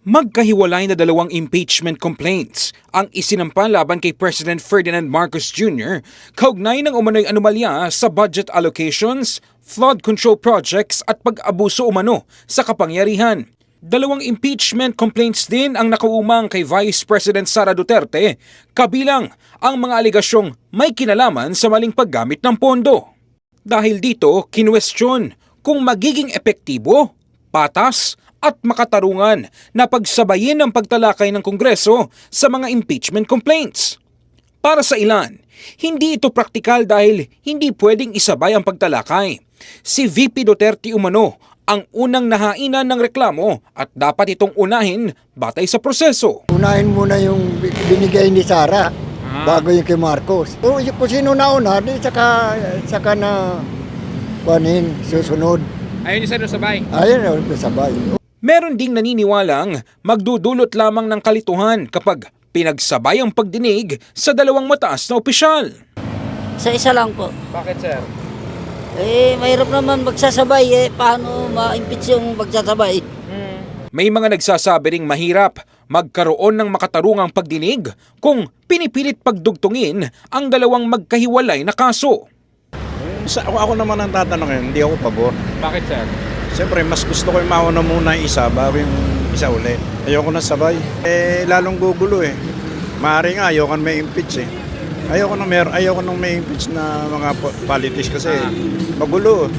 Magkahiwalay na dalawang impeachment complaints ang isinampa laban kay President Ferdinand Marcos Jr. kaugnay ng umano'y anomalya sa budget allocations, flood control projects at pag-abuso umano sa kapangyarihan. Dalawang impeachment complaints din ang nakaumang kay Vice President Sara Duterte, kabilang ang mga alegasyong may kinalaman sa maling paggamit ng pondo. Dahil dito, kinwestiyon kung magiging epektibo, patas at makatarungan na pagsabayin ang pagtalakay ng Kongreso sa mga impeachment complaints. Para sa ilan, hindi ito praktikal dahil hindi pwedeng isabay ang pagtalakay. Si VP Duterte umano ang unang nahainan ng reklamo at dapat itong unahin batay sa proseso. Unahin muna yung binigay ni Sara bago yung kay Marcos. Kung sino nauna, di saka na susunod. Ayaw niyo sa sabay? Ayun, sabay. Meron ding naniniwalang magdudulot lamang ng kalituhan kapag pinagsabay ang pagdinig sa dalawang mataas na opisyal. Sa isa lang po. Bakit, sir? Mahirap naman magsasabay paano ma-impeach yung magsasabay? May mga nagsasabi ring mahirap magkaroon ng makatarungang pagdinig kung pinipilit pagdugtungin ang dalawang magkahiwalay na kaso. Ako naman ang tatanungin, hindi ako pabor. Bakit, sir? Siyempre, mas gusto ko yung mauna muna yung isa bago yung isa uli. Ayoko na sabay. Lalong gugulo eh. Maaari nga, ayoko na may impeach eh. Ayoko nang may impeach na mga politics kasi magulo.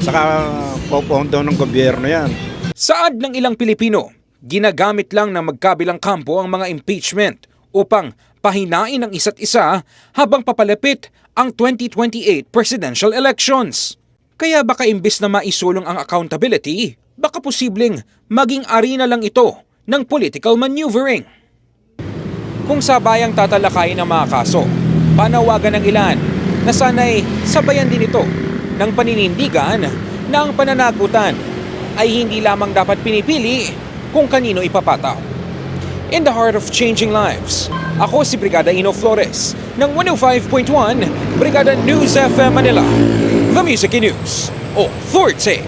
Saka popondo ng gobyerno yan. Saad ng ilang Pilipino, ginagamit lang ng magkabilang kampo ang mga impeachment upang pahinain ang isa't isa habang papalapit ang 2028 presidential elections. Kaya baka imbis na maisulong ang accountability, baka posibleng maging arena lang ito ng political maneuvering. Kung sabayang tatalakayin ang mga kaso, panawagan ng ilan na sana'y sabayan din ito ng paninindigan na ang pananagutan ay hindi lamang dapat pinipili kung kanino ipapataw. In the heart of changing lives, ako si Brigada Ino Flores ng 105.1 Brigada News FM Manila. The Music News Authority.